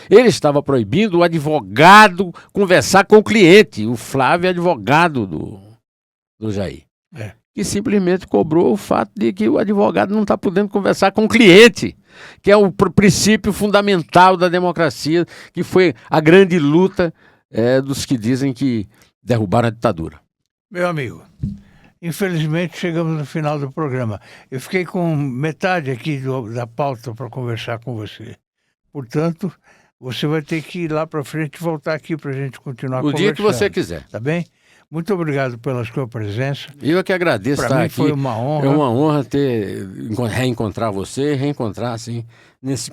Ele estava proibindo o advogado conversar com o cliente. O Flávio é advogado do Jair. Que simplesmente cobrou o fato de que o advogado não está podendo conversar com o cliente, que é o princípio fundamental da democracia, que foi a grande luta dos que dizem que derrubaram a ditadura. Meu amigo, infelizmente chegamos no final do programa. Eu fiquei com metade aqui da pauta para conversar com você. Portanto, você vai ter que ir lá para frente e voltar aqui para a gente continuar conversando. O dia que você quiser. Tá bem? Muito obrigado pela sua presença. Eu que agradeço estar aqui. Foi uma honra. É uma honra reencontrar você, assim, nesse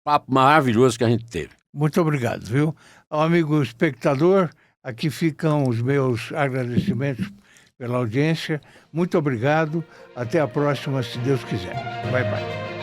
papo maravilhoso que a gente teve. Muito obrigado, viu? Ao amigo espectador, aqui ficam os meus agradecimentos pela audiência. Muito obrigado. Até a próxima, se Deus quiser. Bye, bye.